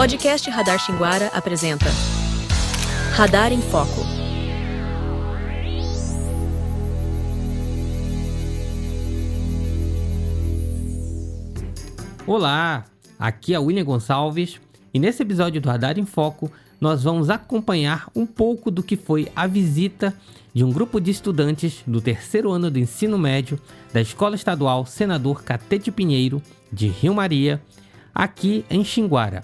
Podcast Radar Xinguara apresenta Radar em Foco. Olá, aqui é William Gonçalves e nesse episódio do Radar em Foco nós vamos acompanhar um pouco do que foi a visita de um grupo de estudantes do terceiro ano do ensino médio da Escola Estadual Senador Catete Pinheiro de Rio Maria, aqui em Xinguara.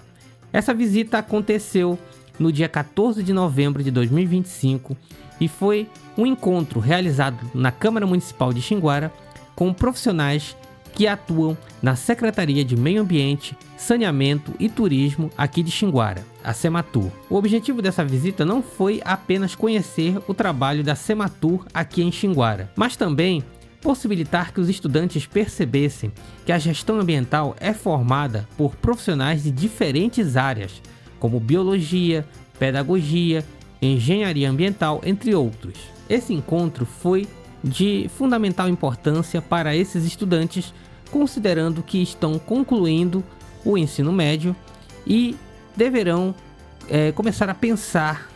Essa visita aconteceu no dia 14 de novembro de 2025 e foi um encontro realizado na Câmara Municipal de Xinguara com profissionais que atuam na Secretaria de Meio Ambiente, Saneamento e Turismo aqui de Xinguara, a Sematur. O objetivo dessa visita não foi apenas conhecer o trabalho da Sematur aqui em Xinguara, mas também possibilitar que os estudantes percebessem que a gestão ambiental é formada por profissionais de diferentes áreas, como biologia, pedagogia, engenharia ambiental, entre outros. Esse encontro foi de fundamental importância para esses estudantes, considerando que estão concluindo o ensino médio e deverão começar a pensar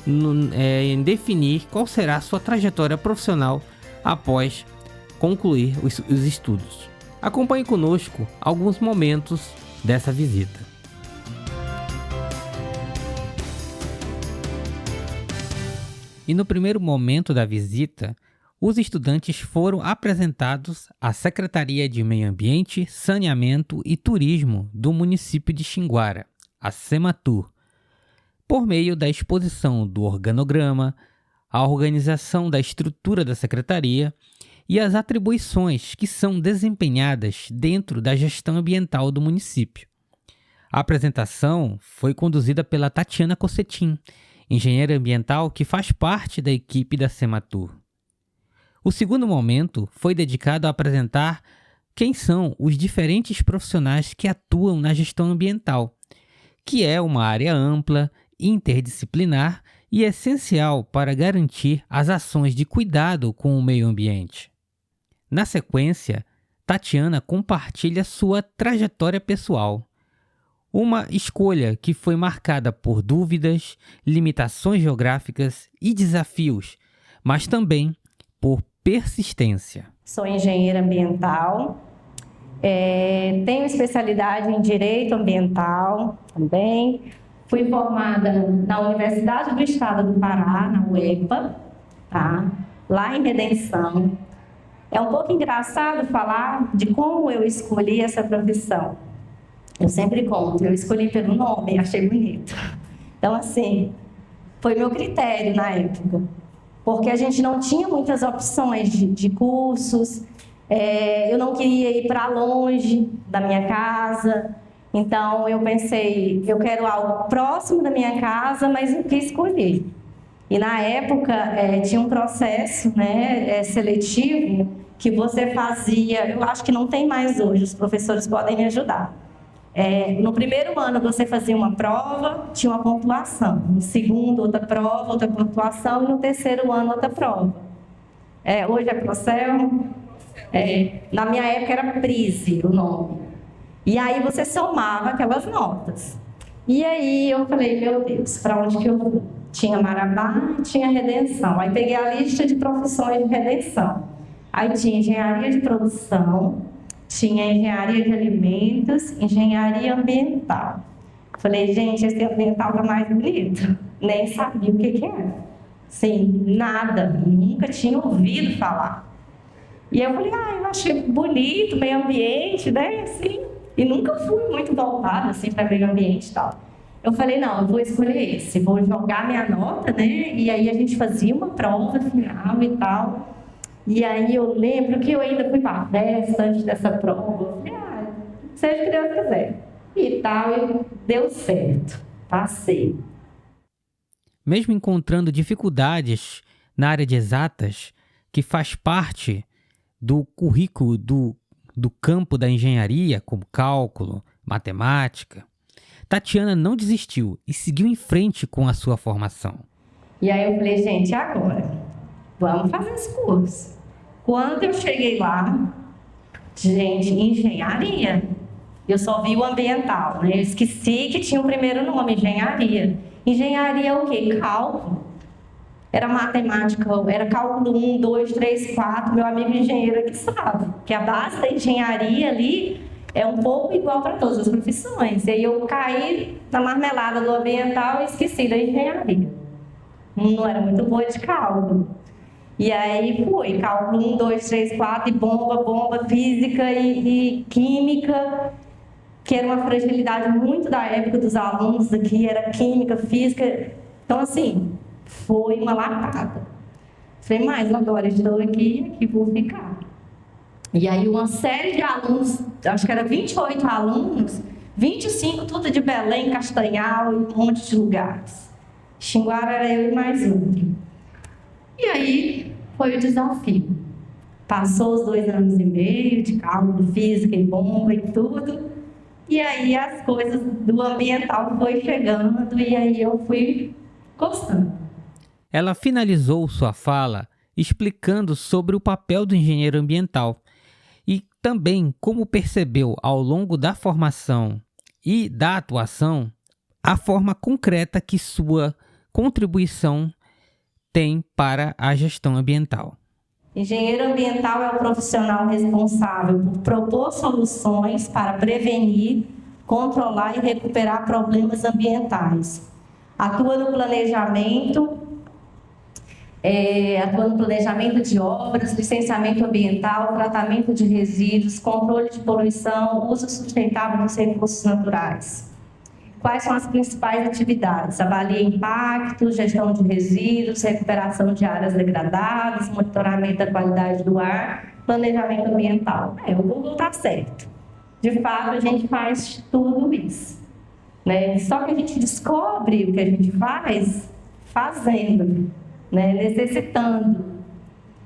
em definir qual será a sua trajetória profissional após concluir os estudos. Acompanhe conosco alguns momentos dessa visita. E no primeiro momento da visita, os estudantes foram apresentados à Secretaria de Meio Ambiente, Saneamento e Turismo do município de Xinguara, a Sematur, por meio da exposição do organograma, a organização da estrutura da secretaria e as atribuições que são desempenhadas dentro da gestão ambiental do município. A apresentação foi conduzida pela Tatiana Cossetin, engenheira ambiental que faz parte da equipe da Sematur. O segundo momento foi dedicado a apresentar quem são os diferentes profissionais que atuam na gestão ambiental, que é uma área ampla, interdisciplinar e essencial para garantir as ações de cuidado com o meio ambiente. Na sequência, Tatiana compartilha sua trajetória pessoal, uma escolha que foi marcada por dúvidas, limitações geográficas e desafios, mas também por persistência. Sou engenheira ambiental, tenho especialidade em Direito Ambiental também. Fui formada na Universidade do Estado do Pará, na UEPA, tá? Lá em Redenção. É um pouco engraçado falar de como eu escolhi essa profissão. Eu sempre conto, eu escolhi pelo nome, achei bonito. Então, assim, foi meu critério na época. Porque a gente não tinha muitas opções de cursos, eu não queria ir para longe da minha casa, então eu pensei, eu quero algo próximo da minha casa, mas eu quis escolher. E na época tinha um processo seletivo que você fazia, eu acho que não tem mais hoje, os professores podem me ajudar. No primeiro ano você fazia uma prova, tinha uma pontuação. No segundo, outra prova, outra pontuação. E no terceiro ano, outra prova. Hoje é Procel. Na minha época era Prise o nome. E aí você somava aquelas notas. E aí eu falei, meu Deus, para onde que eu vou? Tinha Marabá e tinha Redenção. Aí peguei a lista de profissões de Redenção. Aí tinha engenharia de produção, tinha engenharia de alimentos, engenharia ambiental. Falei, gente, esse ambiental tá mais bonito. Nem sabia o que era. Sim, nada, nunca tinha ouvido falar. E eu falei, eu achei bonito, meio ambiente, né, assim. E nunca fui muito voltada, assim, para meio ambiente e tal. Eu falei, não, eu vou escolher esse, vou jogar minha nota, né, e aí a gente fazia uma prova final e tal. E aí eu lembro que eu ainda fui para a festa antes dessa prova. Eu falei, seja o que Deus quiser. E tal, e deu certo. Passei. Mesmo encontrando dificuldades na área de exatas, que faz parte do currículo do campo da engenharia, como cálculo, matemática, Tatiana não desistiu e seguiu em frente com a sua formação. E aí eu falei, gente, agora, vamos fazer esse curso. Quando eu cheguei lá, gente, engenharia, Eu só vi o ambiental, né? Eu esqueci que tinha o primeiro nome, engenharia. Engenharia é o quê? Cálculo. Era matemática, era cálculo 1, 2, 3, 4. Meu amigo engenheiro aqui sabe que a base da engenharia ali é um pouco igual para todas as profissões. E aí eu caí na marmelada do ambiental e esqueci da engenharia. Não era muito boa de cálculo. E aí foi, cálculo 1, 2, 3, 4, e bomba, física e química, que era uma fragilidade muito da época dos alunos aqui, era química, física. Então, assim, foi uma lapada. Falei, mas agora estou aqui vou ficar. E aí uma série de alunos, acho que era 28 alunos, 25 tudo de Belém, Castanhal e um monte de lugares. Xinguara era eu e mais outro. E aí foi o desafio. Passou os 2 anos e meio de cálculo, física e bomba e tudo. E aí as coisas do ambiental foi chegando e aí eu fui gostando. Ela finalizou sua fala explicando sobre o papel do engenheiro ambiental e também como percebeu ao longo da formação e da atuação a forma concreta que sua contribuição tem para a gestão ambiental. Engenheiro ambiental é o profissional responsável por propor soluções para prevenir, controlar e recuperar problemas ambientais. Atua no planejamento de obras, licenciamento ambiental, tratamento de resíduos, controle de poluição, uso sustentável dos recursos naturais. Quais são as principais atividades? Avalia impacto, gestão de resíduos, recuperação de áreas degradadas, monitoramento da qualidade do ar, planejamento ambiental. O Google está certo. De fato, a gente faz tudo isso, né? Só que a gente descobre o que a gente faz fazendo, né? Necessitando.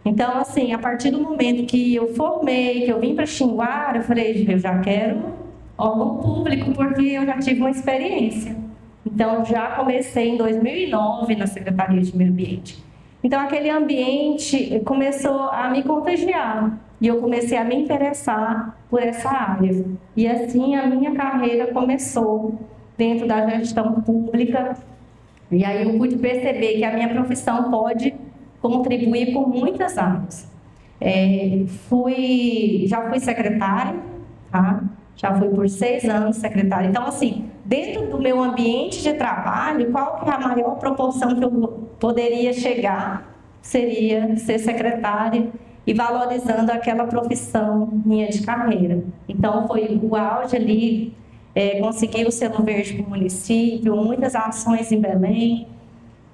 Então, assim, a partir do momento que eu formei, que eu vim para Xinguara, eu falei, eu já quero órgão público, porque eu já tive uma experiência. Então, já comecei em 2009 na Secretaria de Meio Ambiente. Então, aquele ambiente começou a me contagiar e eu comecei a me interessar por essa área. E assim, a minha carreira começou dentro da gestão pública. E aí eu pude perceber que a minha profissão pode contribuir por muitas áreas. Já fui secretária, tá? Já fui por 6 anos secretária. Então, assim, dentro do meu ambiente de trabalho, qual que é a maior proporção que eu poderia chegar? Seria ser secretária e valorizando aquela profissão minha de carreira. Então, foi o auge ali, consegui o selo verde para o município, muitas ações em Belém.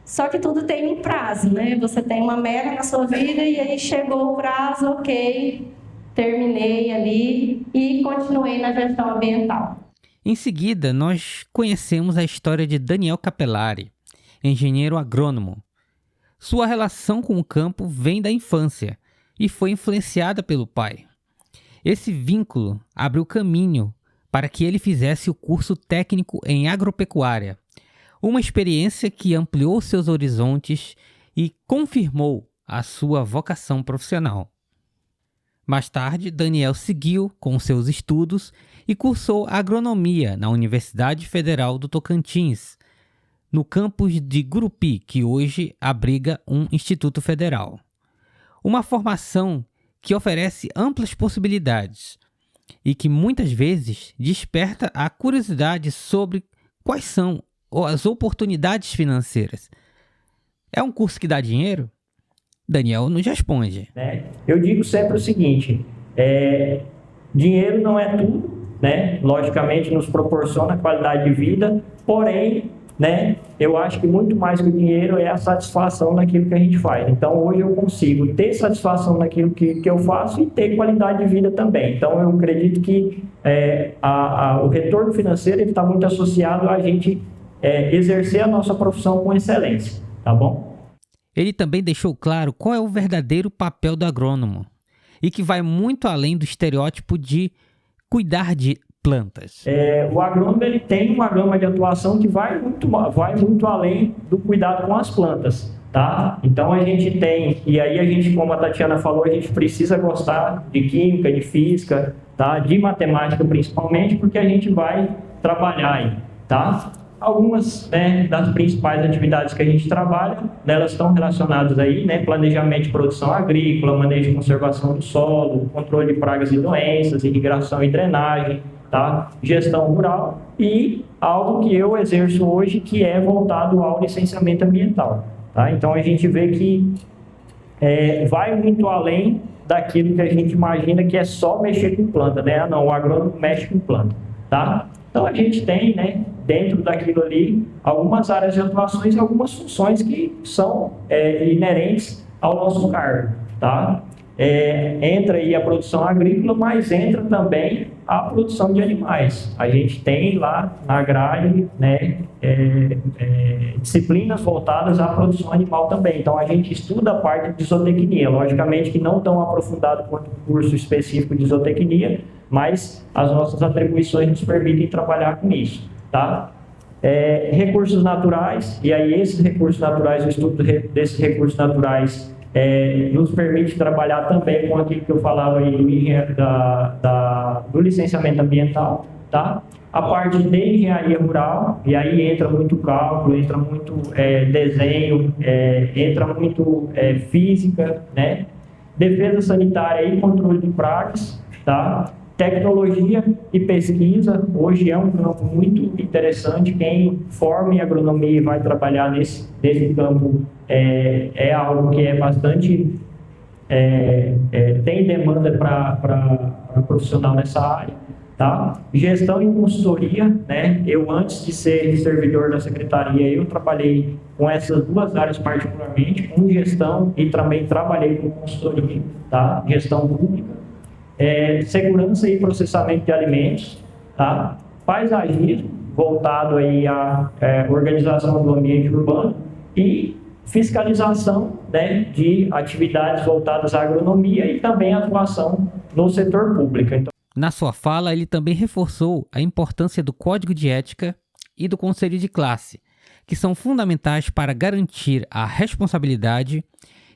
Só que tudo tem um prazo, né? Você tem uma meta na sua vida e aí chegou o prazo, ok, terminei ali e continuei na gestão ambiental. Em seguida, nós conhecemos a história de Daniel Capelari, engenheiro agrônomo. Sua relação com o campo vem da infância e foi influenciada pelo pai. Esse vínculo abriu caminho para que ele fizesse o curso técnico em agropecuária, uma experiência que ampliou seus horizontes e confirmou a sua vocação profissional. Mais tarde, Daniel seguiu com seus estudos e cursou agronomia na Universidade Federal do Tocantins, no campus de Gurupi, que hoje abriga um instituto federal. Uma formação que oferece amplas possibilidades e que muitas vezes desperta a curiosidade sobre quais são as oportunidades financeiras. É um curso que dá dinheiro? Daniel nos responde. Eu digo sempre o seguinte, dinheiro não é tudo, né? Logicamente nos proporciona qualidade de vida, porém, né, eu acho que muito mais que o dinheiro é a satisfação naquilo que a gente faz. Então hoje eu consigo ter satisfação naquilo que eu faço e ter qualidade de vida também. Então eu acredito que o retorno financeiro está muito associado a gente exercer a nossa profissão com excelência, tá bom? Ele também deixou claro qual é o verdadeiro papel do agrônomo e que vai muito além do estereótipo de cuidar de plantas. O agrônomo ele tem uma gama de atuação que vai muito além do cuidado com as plantas, tá? Então a gente tem, e aí a gente, como a Tatiana falou, a gente precisa gostar de química, de física, tá? De matemática principalmente, porque a gente vai trabalhar aí, tá? Algumas, né, das principais atividades que a gente trabalha, elas estão relacionadas aí, né, planejamento de produção agrícola, manejo de conservação do solo, controle de pragas e doenças, irrigação e drenagem, tá? Gestão rural e algo que eu exerço hoje que é voltado ao licenciamento ambiental, tá? Então a gente vê que vai muito além daquilo que a gente imagina que é só mexer com planta, né? Ah, não, o agrônomo mexe com planta, tá? Então a gente tem, né, dentro daquilo ali, algumas áreas de atuações e algumas funções que são inerentes ao nosso cargo, tá? Entra aí a produção agrícola, mas entra também a produção de animais. A gente tem lá na grade, né, disciplinas voltadas à produção animal também. Então a gente estuda a parte de zootecnia, logicamente que não tão aprofundado quanto o curso específico de zootecnia, mas as nossas atribuições nos permitem trabalhar com isso, tá? Recursos naturais, e aí esses recursos naturais, o estudo desses recursos naturais nos permite trabalhar também com aquilo que eu falava aí do licenciamento ambiental, tá? A parte de engenharia rural, e aí entra muito cálculo, entra muito desenho, entra muito física, né? Defesa sanitária e controle de pragas, tá? Tecnologia e pesquisa, hoje é um campo muito interessante. Quem forma em agronomia e vai trabalhar nesse campo é algo que é bastante... tem demanda para profissional nessa área, tá? Gestão e consultoria, né? Eu, antes de ser servidor da secretaria, eu trabalhei com essas duas áreas particularmente, com gestão e também trabalhei com consultoria, tá? Gestão pública. Segurança e processamento de alimentos, tá? Paisagismo, voltado aí à organização do ambiente urbano e fiscalização, né, de atividades voltadas à agronomia e também atuação no setor público. Então, na sua fala, ele também reforçou a importância do Código de Ética e do Conselho de Classe, que são fundamentais para garantir a responsabilidade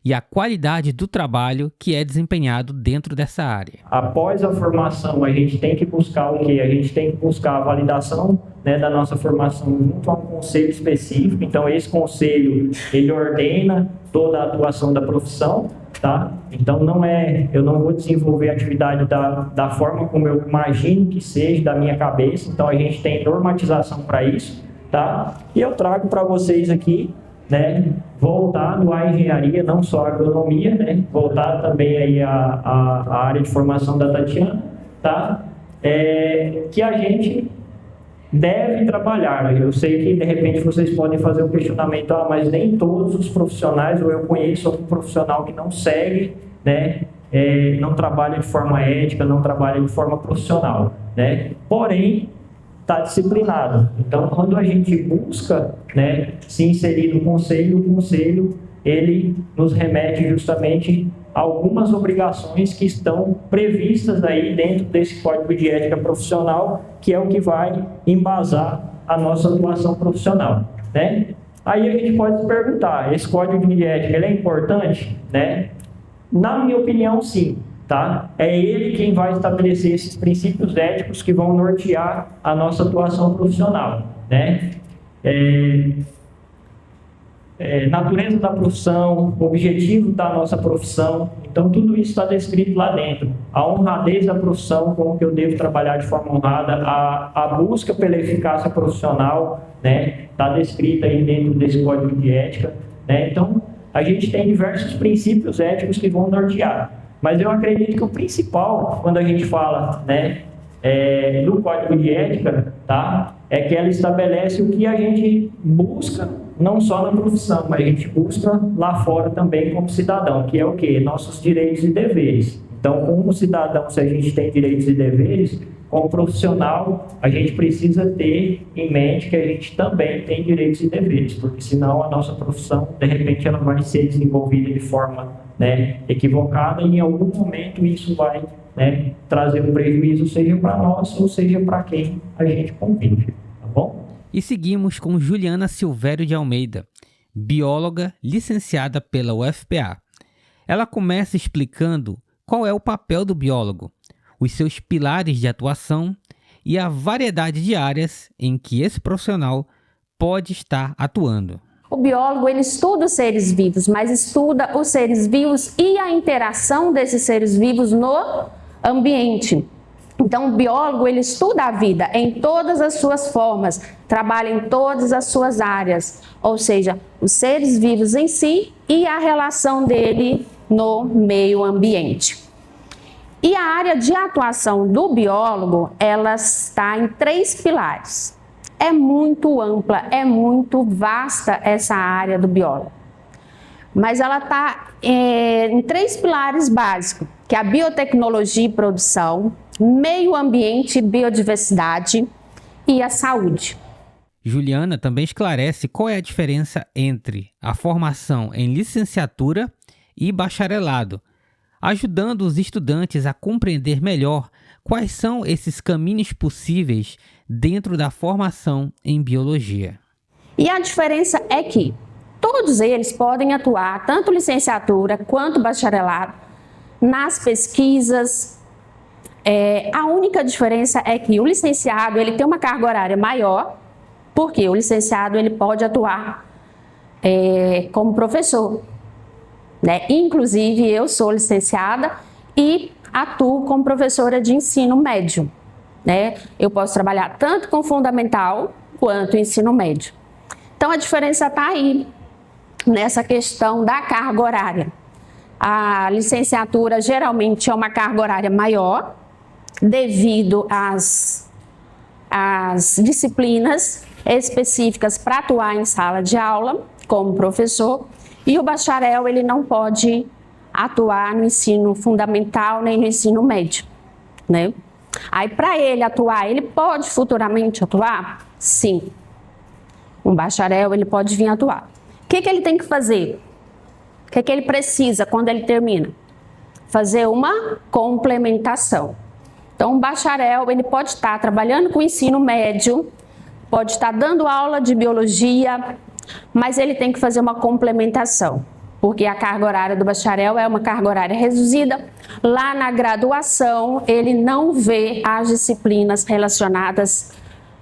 e a qualidade do trabalho que é desempenhado dentro dessa área. Após a formação, a gente tem que buscar o quê? A gente tem que buscar a validação, né, da nossa formação junto a um conselho específico. Então, esse conselho, ele ordena toda a atuação da profissão, tá? Então, eu não vou desenvolver a atividade da forma como eu imagino que seja, da minha cabeça. Então, a gente tem normatização para isso, tá? E eu trago para vocês aqui, né, voltado à engenharia, não só à agronomia, né, voltado também aí à área de formação da Tatiana, tá? Que a gente deve trabalhar. Eu sei que de repente vocês podem fazer o questionamento, mas nem todos os profissionais, ou eu conheço algum profissional que não segue, né, não trabalha de forma ética, não trabalha de forma profissional, né? Porém, está disciplinado. Então, quando a gente busca, né, se inserir no conselho, o conselho ele nos remete justamente a algumas obrigações que estão previstas aí dentro desse Código de Ética Profissional, que é o que vai embasar a nossa atuação profissional, né? Aí a gente pode se perguntar, esse Código de Ética ele é importante, né? Na minha opinião, sim. Tá? É ele quem vai estabelecer esses princípios éticos que vão nortear a nossa atuação profissional, né? Natureza da profissão, objetivo da nossa profissão, então tudo isso está descrito lá dentro. A honradez da profissão, como que eu devo trabalhar de forma honrada, a busca pela eficácia profissional, né? Está descrita aí dentro desse Código de Ética, né? Então, a gente tem diversos princípios éticos que vão nortear. Mas eu acredito que o principal, quando a gente fala, né, do Código de Ética, tá, é que ela estabelece o que a gente busca, não só na profissão, mas a gente busca lá fora também como cidadão, que é o quê? Nossos direitos e deveres. Então, como cidadão, se a gente tem direitos e deveres, como profissional, a gente precisa ter em mente que a gente também tem direitos e deveres, porque senão a nossa profissão, de repente, ela vai ser desenvolvida de forma, né, equivocada e em algum momento isso vai, né, trazer um prejuízo, seja para nós ou seja para quem a gente convive, tá bom? E seguimos com Juliana Silvério de Almeida, bióloga licenciada pela UFPA. Ela começa explicando qual é o papel do biólogo, os seus pilares de atuação e a variedade de áreas em que esse profissional pode estar atuando. O biólogo, ele estuda os seres vivos, mas estuda os seres vivos e a interação desses seres vivos no ambiente. Então, o biólogo, ele estuda a vida em todas as suas formas, trabalha em todas as suas áreas, ou seja, os seres vivos em si e a relação dele no meio ambiente. E a área de atuação do biólogo, ela está em 3 pilares. É muito ampla, é muito vasta essa área do biólogo. Mas ela está em 3 pilares básicos, que é a biotecnologia e produção, meio ambiente e biodiversidade e a saúde. Juliana também esclarece qual é a diferença entre a formação em licenciatura e bacharelado, ajudando os estudantes a compreender melhor quais são esses caminhos possíveis dentro da formação em biologia. E a diferença é que todos eles podem atuar, tanto licenciatura quanto bacharelado, nas pesquisas. A única diferença é que o licenciado ele tem uma carga horária maior, porque o licenciado ele pode atuar como professor. Né? Inclusive, eu sou licenciada e atuo como professora de ensino médio. Né? Eu posso trabalhar tanto com fundamental quanto ensino médio. Então, a diferença está aí, nessa questão da carga horária. A licenciatura geralmente é uma carga horária maior, devido às disciplinas específicas para atuar em sala de aula, como professor, e o bacharel ele não pode atuar no ensino fundamental nem no ensino médio, né? Aí, para ele atuar, ele pode futuramente atuar? Sim. Um bacharel, ele pode vir atuar. O que ele tem que fazer? O que ele precisa quando ele termina? Fazer uma complementação. Então, um bacharel, ele pode estar trabalhando com ensino médio, pode estar dando aula de biologia, mas ele tem que fazer uma complementação, porque a carga horária do bacharel é uma carga horária reduzida. Lá na graduação, ele não vê as disciplinas relacionadas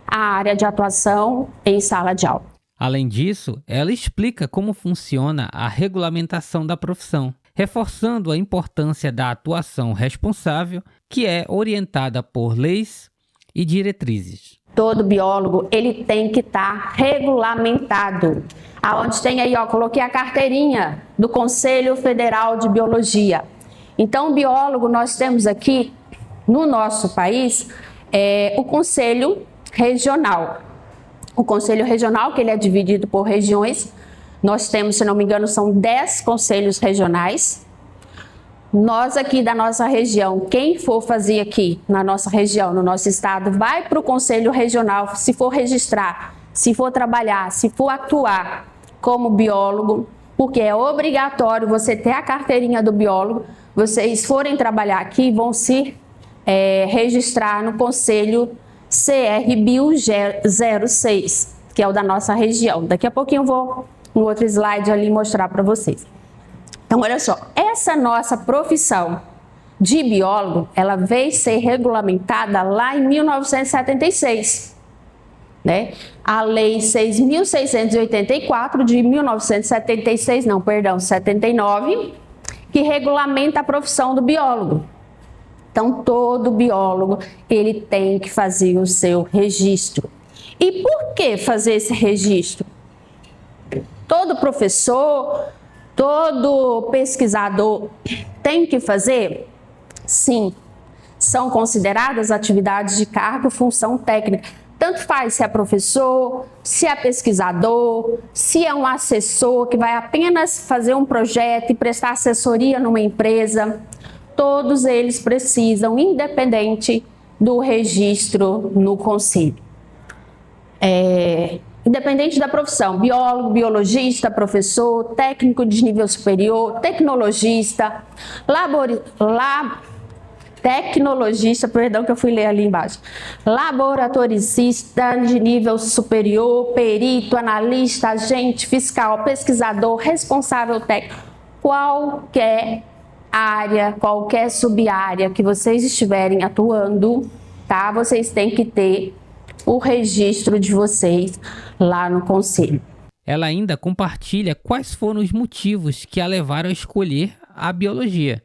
à área de atuação em sala de aula. Além disso, ela explica como funciona a regulamentação da profissão, reforçando a importância da atuação responsável, que é orientada por leis e diretrizes. Todo biólogo, ele tem que estar regulamentado. Aonde tem aí, coloquei a carteirinha do Conselho Federal de Biologia. Então, biólogo, nós temos aqui, no nosso país, o Conselho Regional. O Conselho Regional, que ele é dividido por regiões, nós temos, se não me engano, são 10 conselhos regionais. Nós aqui da nossa região, quem for fazer aqui na nossa região, no nosso estado, vai para o Conselho Regional, se for registrar, se for trabalhar, se for atuar como biólogo, porque é obrigatório você ter a carteirinha do biólogo. Vocês forem trabalhar aqui, vão se registrar no Conselho CR-Bio 06, que é o da nossa região. Daqui a pouquinho eu vou, no outro slide ali, mostrar para vocês. Então, olha só, essa nossa profissão de biólogo, ela veio ser regulamentada lá em 1976, né? A Lei 6.684 de 79, que regulamenta a profissão do biólogo. Então, todo biólogo, ele tem que fazer o seu registro. E por que fazer esse registro? Todo professor, todo pesquisador tem que fazer? Sim. São consideradas atividades de cargo e função técnica. Tanto faz se é professor, se é pesquisador, se é um assessor que vai apenas fazer um projeto e prestar assessoria numa empresa. Todos eles precisam, independente do registro no conselho. Independente da profissão, biólogo, biologista, professor, técnico de nível superior, tecnologista, tecnologista, perdão que eu fui ler ali embaixo, laboratoricista de nível superior, perito, analista, agente fiscal, pesquisador, responsável técnico, qualquer área, qualquer sub-área que vocês estiverem atuando, tá? Vocês têm que ter o registro de vocês lá no conselho. Ela ainda compartilha quais foram os motivos que a levaram a escolher a biologia.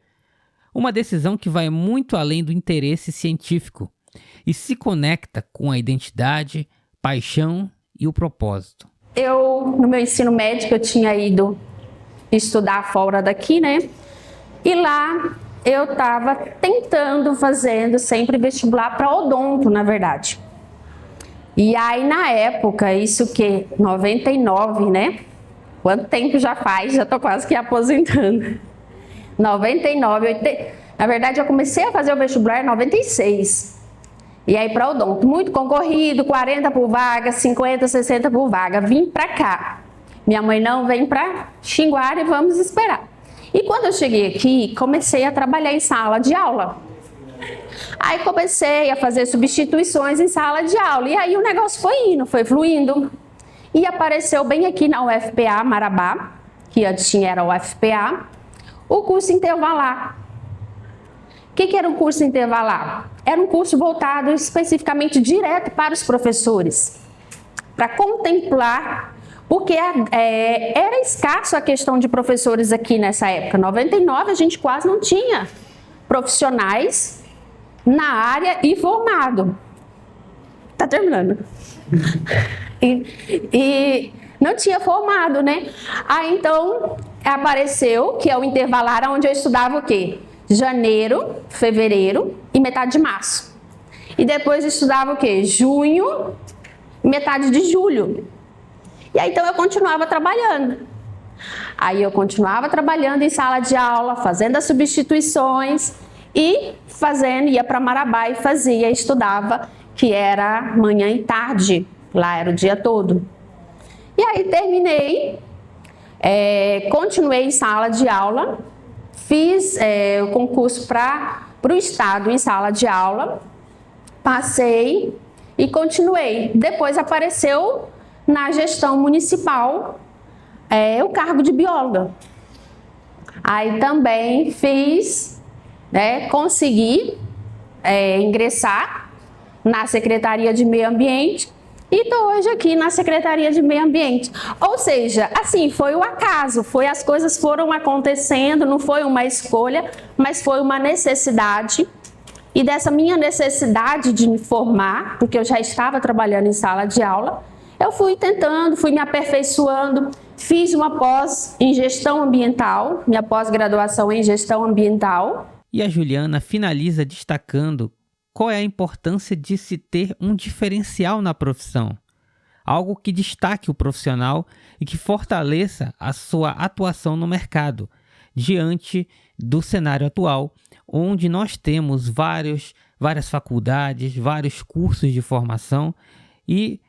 Uma decisão que vai muito além do interesse científico e se conecta com a identidade, paixão e o propósito. No meu ensino médio, eu tinha ido estudar fora daqui, né? E lá eu estava fazendo sempre vestibular para odonto, na verdade. E aí, na época, isso que 99, né? Quanto tempo já faz? Já tô quase que aposentando. 99, 80... Na verdade, eu comecei a fazer o vestibular em 96. E aí, para odonto, muito concorrido, 40 por vaga, 50, 60 por vaga. Vim para cá. Minha mãe não vem para Xinguara e vamos esperar. E quando eu cheguei aqui, comecei a trabalhar em sala de aula. Aí comecei a fazer substituições em sala de aula. E aí o negócio foi indo, foi fluindo. E apareceu bem aqui na UFPA Marabá, que antes era a UFPA, o curso intervalar. O que era o curso intervalar? Era um curso voltado especificamente direto para os professores, para contemplar, porque era escasso a questão de professores aqui nessa época. 99 a gente quase não tinha profissionais na área e formado. Tá terminando. E não tinha formado, né? Aí então apareceu que é o intervalar onde eu estudava o quê? Janeiro, fevereiro e metade de março. E depois eu estudava o quê? Junho e metade de julho. E aí então eu continuava trabalhando. Aí eu continuava trabalhando em sala de aula, fazendo as substituições e ia para Marabá e estudava, que era manhã e tarde, lá era o dia todo. E aí terminei, continuei em sala de aula, fiz o concurso para o estado em sala de aula, passei e continuei. Depois apareceu na gestão municipal o cargo de bióloga. Aí também consegui ingressar na Secretaria de Meio Ambiente e estou hoje aqui na Secretaria de Meio Ambiente. Ou seja, assim, foi o acaso, as coisas foram acontecendo, não foi uma escolha, mas foi uma necessidade. E dessa minha necessidade de me formar, porque eu já estava trabalhando em sala de aula, eu fui me aperfeiçoando, fiz uma pós em gestão ambiental, minha pós-graduação em gestão ambiental. E a Juliana finaliza destacando qual é a importância de se ter um diferencial na profissão, algo que destaque o profissional e que fortaleça a sua atuação no mercado, diante do cenário atual, onde nós temos várias faculdades, vários cursos de formação e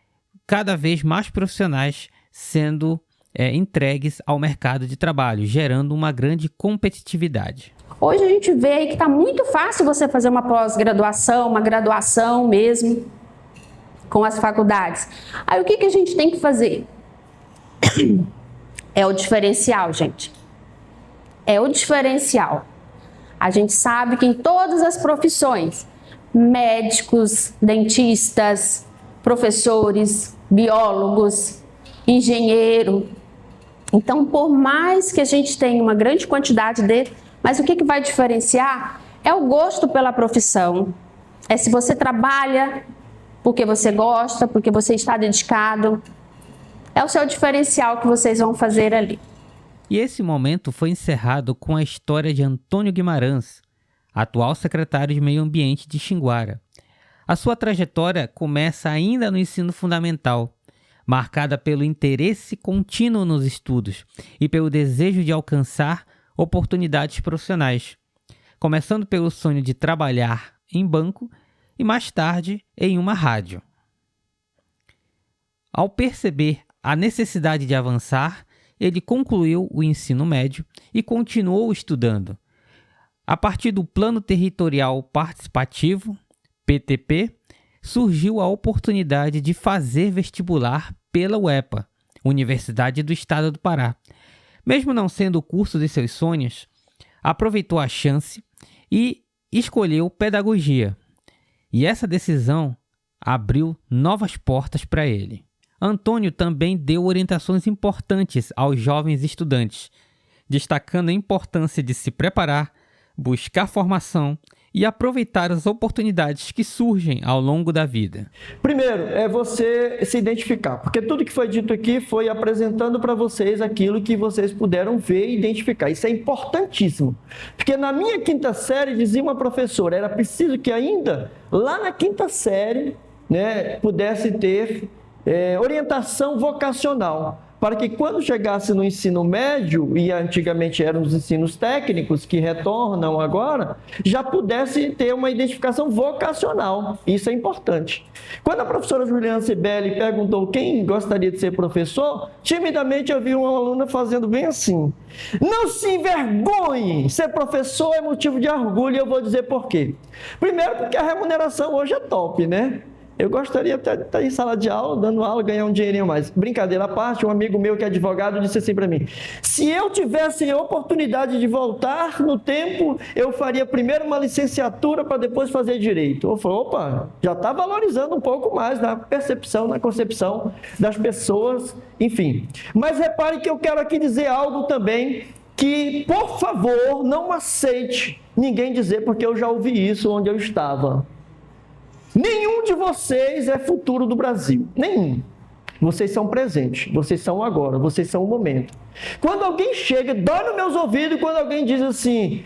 cada vez mais profissionais sendo entregues ao mercado de trabalho, gerando uma grande competitividade. Hoje a gente vê aí que está muito fácil você fazer uma pós-graduação, uma graduação mesmo, com as faculdades. Aí o que a gente tem que fazer? É o diferencial, gente. É o diferencial. A gente sabe que em todas as profissões, médicos, dentistas, professores, biólogos, engenheiro. Então, por mais que a gente tenha uma grande quantidade mas o que vai diferenciar é o gosto pela profissão. É se você trabalha porque você gosta, porque você está dedicado. É o seu diferencial que vocês vão fazer ali. E esse momento foi encerrado com a história de Antônio Guimarães, atual secretário de Meio Ambiente de Xinguara. A sua trajetória começa ainda no ensino fundamental, marcada pelo interesse contínuo nos estudos e pelo desejo de alcançar oportunidades profissionais, começando pelo sonho de trabalhar em banco e mais tarde em uma rádio. Ao perceber a necessidade de avançar, ele concluiu o ensino médio e continuou estudando. A partir do Plano Territorial Participativo, PTP, surgiu a oportunidade de fazer vestibular pela UEPA, Universidade do Estado do Pará. Mesmo não sendo o curso de seus sonhos, aproveitou a chance e escolheu pedagogia. E essa decisão abriu novas portas para ele. Antônio também deu orientações importantes aos jovens estudantes, destacando a importância de se preparar, buscar formação e aproveitar as oportunidades que surgem ao longo da vida. Primeiro, é você se identificar, porque tudo que foi dito aqui foi apresentando para vocês aquilo que vocês puderam ver e identificar. Isso é importantíssimo, porque na minha quinta série, dizia uma professora, era preciso que ainda lá na quinta série, né, pudesse ter orientação vocacional, para que quando chegasse no ensino médio, e antigamente eram os ensinos técnicos que retornam agora, já pudesse ter uma identificação vocacional. Isso é importante. Quando a professora Juliana Cibele perguntou quem gostaria de ser professor, timidamente eu vi uma aluna fazendo bem assim: não se envergonhe, ser professor é motivo de orgulho, e eu vou dizer por quê. Primeiro, porque a remuneração hoje é top, né? Eu gostaria até de estar em sala de aula, dando aula, ganhar um dinheirinho a mais. Brincadeira à parte, um amigo meu que é advogado disse assim para mim: se eu tivesse a oportunidade de voltar no tempo, eu faria primeiro uma licenciatura para depois fazer direito. Eu falei, opa, já está valorizando um pouco mais na percepção, na concepção das pessoas, enfim. Mas repare que eu quero aqui dizer algo também que, por favor, não aceite ninguém dizer, porque eu já ouvi isso onde eu estava. Nenhum de vocês é futuro do Brasil. Nenhum. Vocês são presente. Vocês são agora. Vocês são o momento. Quando alguém chega, dói nos meus ouvidos quando alguém diz assim: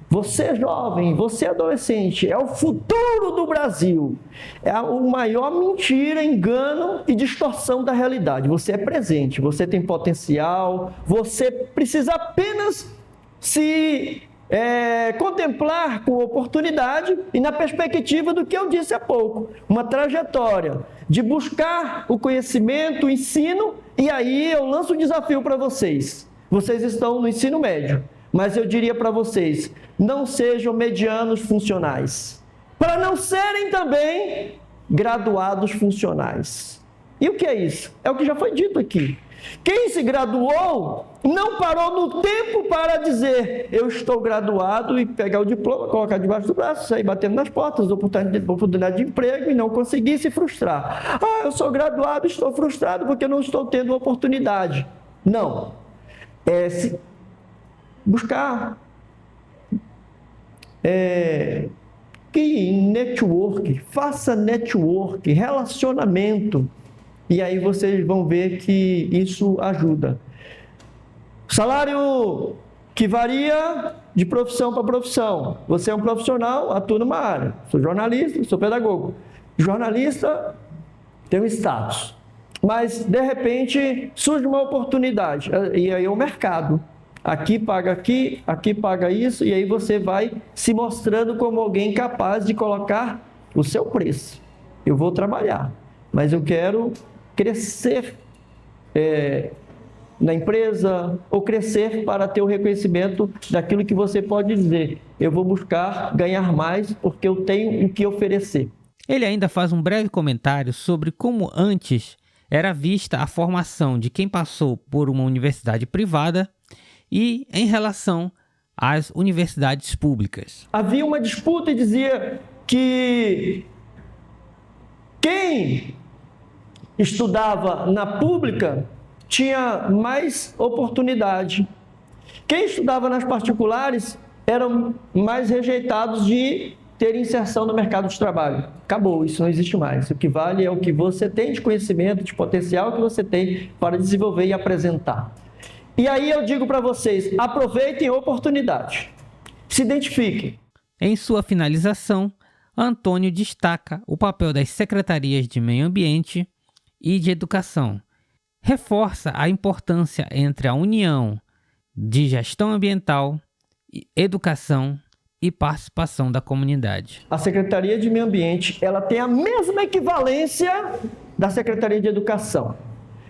você é jovem, você é adolescente, é o futuro do Brasil. É a maior mentira, engano e distorção da realidade. Você é presente, você tem potencial, você precisa apenas se contemplar com oportunidade e na perspectiva do que eu disse há pouco, uma trajetória de buscar o conhecimento, o ensino, e aí eu lanço um desafio para vocês. Vocês estão no ensino médio, mas eu diria para vocês, não sejam medianos funcionais, para não serem também graduados funcionais. E o que é isso? É o que já foi dito aqui. Quem se graduou não parou no tempo para dizer: eu estou graduado, e pegar o diploma, colocar debaixo do braço, sair batendo nas portas, oportunidade de emprego, e não conseguir, se frustrar. Ah, eu sou graduado, estou frustrado porque não estou tendo oportunidade. Não. Buscar que network, faça network, relacionamento. E aí vocês vão ver que isso ajuda. Salário que varia de profissão para profissão. Você é um profissional, atua numa área. Sou jornalista, sou pedagogo. Jornalista tem um status. Mas, de repente, surge uma oportunidade. E aí é o mercado. Aqui paga isso. E aí você vai se mostrando como alguém capaz de colocar o seu preço. Eu vou trabalhar, mas eu quero crescer na empresa, ou crescer para ter o reconhecimento daquilo que você pode dizer. Eu vou buscar ganhar mais porque eu tenho o que oferecer. Ele ainda faz um breve comentário sobre como antes era vista a formação de quem passou por uma universidade privada e em relação às universidades públicas. Havia uma disputa e dizia que quem estudava na pública tinha mais oportunidade. Quem estudava nas particulares eram mais rejeitados de ter inserção no mercado de trabalho. Acabou, isso não existe mais. O que vale é o que você tem de conhecimento, de potencial que você tem para desenvolver e apresentar. E aí eu digo para vocês, aproveitem a oportunidade. Se identifiquem. Em sua finalização, Antônio destaca o papel das secretarias de Meio Ambiente e de Educação. Reforça a importância entre a união de gestão ambiental, educação e participação da comunidade. A Secretaria de Meio Ambiente, ela tem a mesma equivalência da Secretaria de Educação.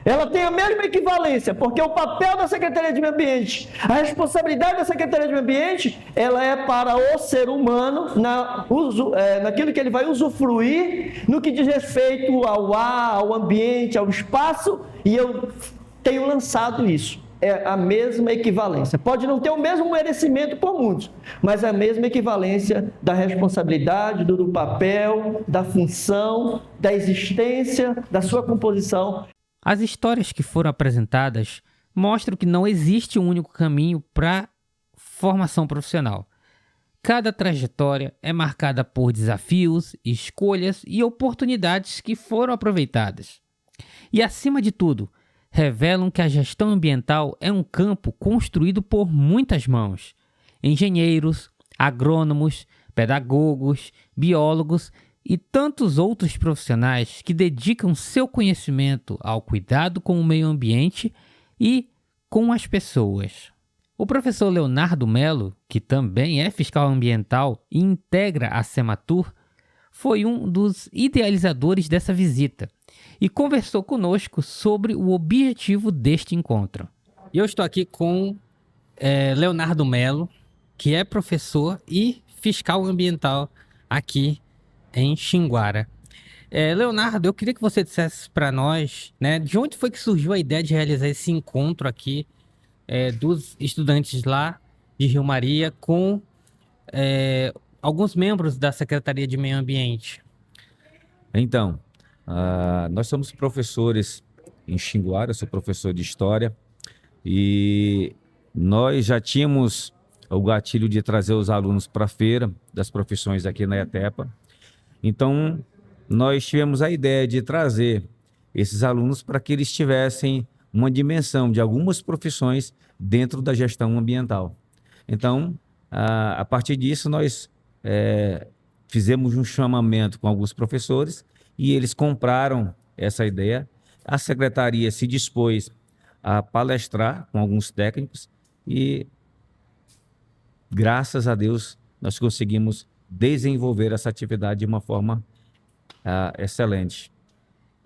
Ela tem a mesma equivalência, porque o papel da Secretaria de Meio Ambiente, a responsabilidade da Secretaria de Meio Ambiente, ela é para o ser humano, naquilo que ele vai usufruir, no que diz respeito ao ar, ao ambiente, ao espaço, e eu tenho lançado isso. É a mesma equivalência. Pode não ter o mesmo merecimento por muitos, mas é a mesma equivalência da responsabilidade, do papel, da função, da existência, da sua composição. As histórias que foram apresentadas mostram que não existe um único caminho para formação profissional. Cada trajetória é marcada por desafios, escolhas e oportunidades que foram aproveitadas. E, acima de tudo, revelam que a gestão ambiental é um campo construído por muitas mãos. Engenheiros, agrônomos, pedagogos, biólogos e tantos outros profissionais que dedicam seu conhecimento ao cuidado com o meio ambiente e com as pessoas. O professor Leonardo Melo, que também é fiscal ambiental e integra a Sematur, foi um dos idealizadores dessa visita e conversou conosco sobre o objetivo deste encontro. E eu estou aqui com Leonardo Melo, que é professor e fiscal ambiental aqui em Xinguara. Leonardo, eu queria que você dissesse para nós, né, de onde foi que surgiu a ideia de realizar esse encontro aqui dos estudantes lá de Rio Maria com alguns membros da Secretaria de Meio Ambiente. Então, nós somos professores em Xinguara, eu sou professor de História, e nós já tínhamos o gatilho de trazer os alunos para a feira das profissões aqui na ETEPA. Então, nós tivemos a ideia de trazer esses alunos para que eles tivessem uma dimensão de algumas profissões dentro da gestão ambiental. Então, a partir disso, nós fizemos um chamamento com alguns professores e eles compraram essa ideia. A secretaria se dispôs a palestrar com alguns técnicos e, graças a Deus, nós conseguimos desenvolver essa atividade de uma forma excelente.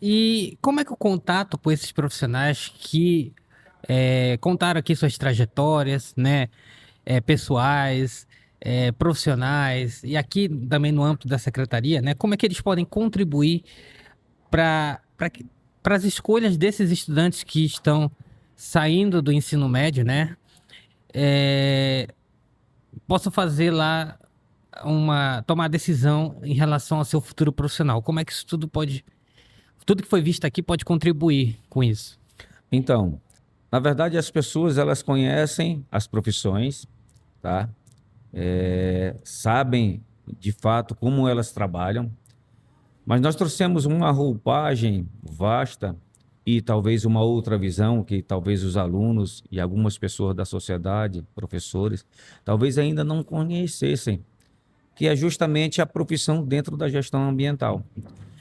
E como é que o contato com esses profissionais que contaram aqui suas trajetórias, né, pessoais, profissionais, e aqui também no âmbito da secretaria, né, como é que eles podem contribuir para as escolhas desses estudantes que estão saindo do ensino médio, né, possam fazer lá tomar decisão em relação ao seu futuro profissional? Como é que isso tudo que foi visto aqui pode contribuir com isso? Então, na verdade, as pessoas, elas conhecem as profissões, tá? Sabem, de fato, como elas trabalham, mas nós trouxemos uma roupagem vasta e talvez uma outra visão que talvez os alunos e algumas pessoas da sociedade, professores, talvez ainda não conhecessem, que é justamente a profissão dentro da gestão ambiental.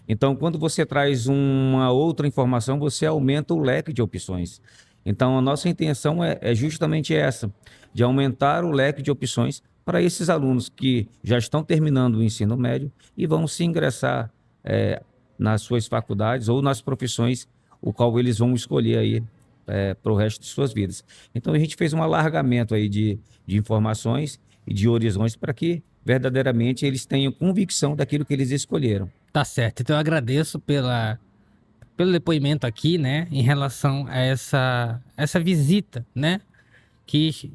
Então, quando você traz uma outra informação, você aumenta o leque de opções. Então, a nossa intenção é justamente essa, de aumentar o leque de opções para esses alunos que já estão terminando o ensino médio e vão se ingressar nas suas faculdades ou nas profissões o qual eles vão escolher aí para o resto de suas vidas. Então, a gente fez um alargamento aí de informações e de horizontes para que verdadeiramente eles tenham convicção daquilo que eles escolheram. Tá certo. Então eu agradeço pelo depoimento aqui, né, em relação a essa visita, né, que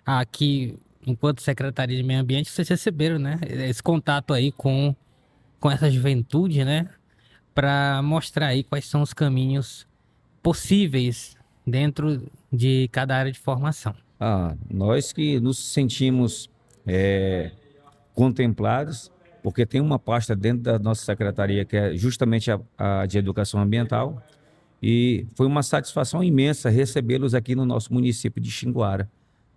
aqui, enquanto Secretaria de Meio Ambiente, vocês receberam, né, esse contato aí com essa juventude, né, para mostrar aí quais são os caminhos possíveis dentro de cada área de formação. Nós que nos sentimos contemplados, porque tem uma pasta dentro da nossa secretaria que é justamente a de educação ambiental, e foi uma satisfação imensa recebê-los aqui no nosso município de Xinguara,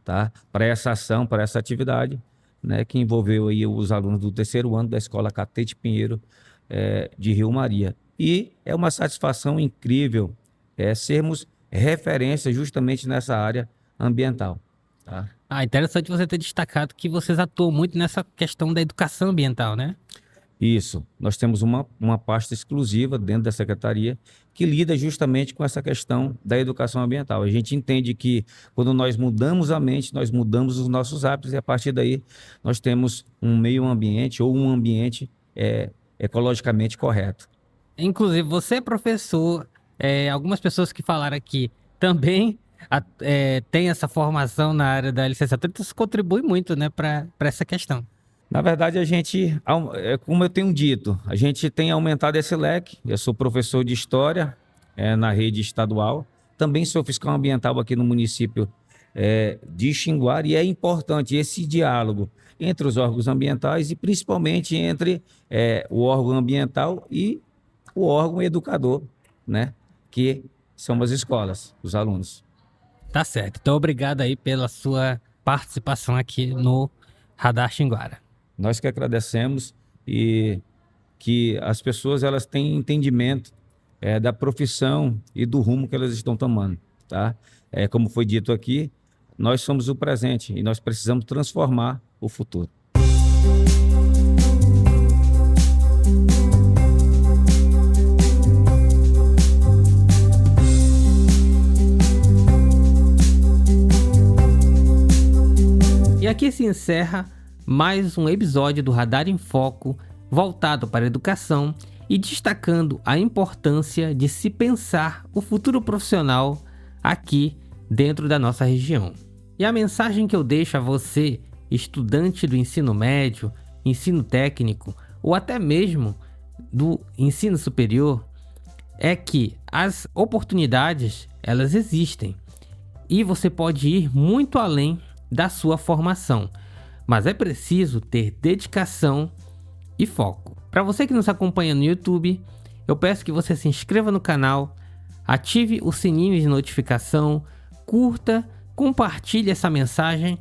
tá? Para essa ação, para essa atividade, né, que envolveu aí os alunos do terceiro ano da Escola Catete Pinheiro de Rio Maria. E é uma satisfação incrível sermos referência justamente nessa área ambiental. Tá? Interessante você ter destacado que vocês atuam muito nessa questão da educação ambiental, né? Isso. Nós temos uma pasta exclusiva dentro da secretaria que lida justamente com essa questão da educação ambiental. A gente entende que quando nós mudamos a mente, nós mudamos os nossos hábitos e a partir daí nós temos um meio ambiente ou um ambiente ecologicamente correto. Inclusive, você é professor, algumas pessoas que falaram aqui também têm essa formação na área da licenciatura, então isso contribui muito, né, para essa questão. Na verdade, a gente, como eu tenho dito, a gente tem aumentado esse leque. Eu sou professor de História na rede estadual. Também sou fiscal ambiental aqui no município de Xinguara. E é importante esse diálogo entre os órgãos ambientais e principalmente entre o órgão ambiental e o órgão educador, né? Que são as escolas, os alunos. Tá certo. Então, obrigado aí pela sua participação aqui no Radar Xinguara. Nós que agradecemos e que as pessoas elas têm entendimento da profissão e do rumo que elas estão tomando, tá? Como foi dito aqui, nós somos o presente e nós precisamos transformar o futuro. E aqui se encerra mais um episódio do Radar em Foco, voltado para a educação e destacando a importância de se pensar o futuro profissional aqui dentro da nossa região. E a mensagem que eu deixo a você, estudante do ensino médio, ensino técnico ou até mesmo do ensino superior, é que as oportunidades, elas existem e você pode ir muito além da sua formação. Mas é preciso ter dedicação e foco. Para você que nos acompanha no YouTube, eu peço que você se inscreva no canal, ative o sininho de notificação, curta, compartilhe essa mensagem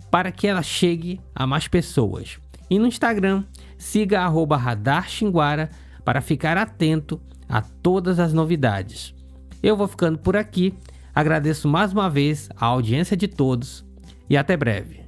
para que ela chegue a mais pessoas. E no Instagram, siga @Radar Xinguara para ficar atento a todas as novidades. Eu vou ficando por aqui, agradeço mais uma vez a audiência de todos e até breve.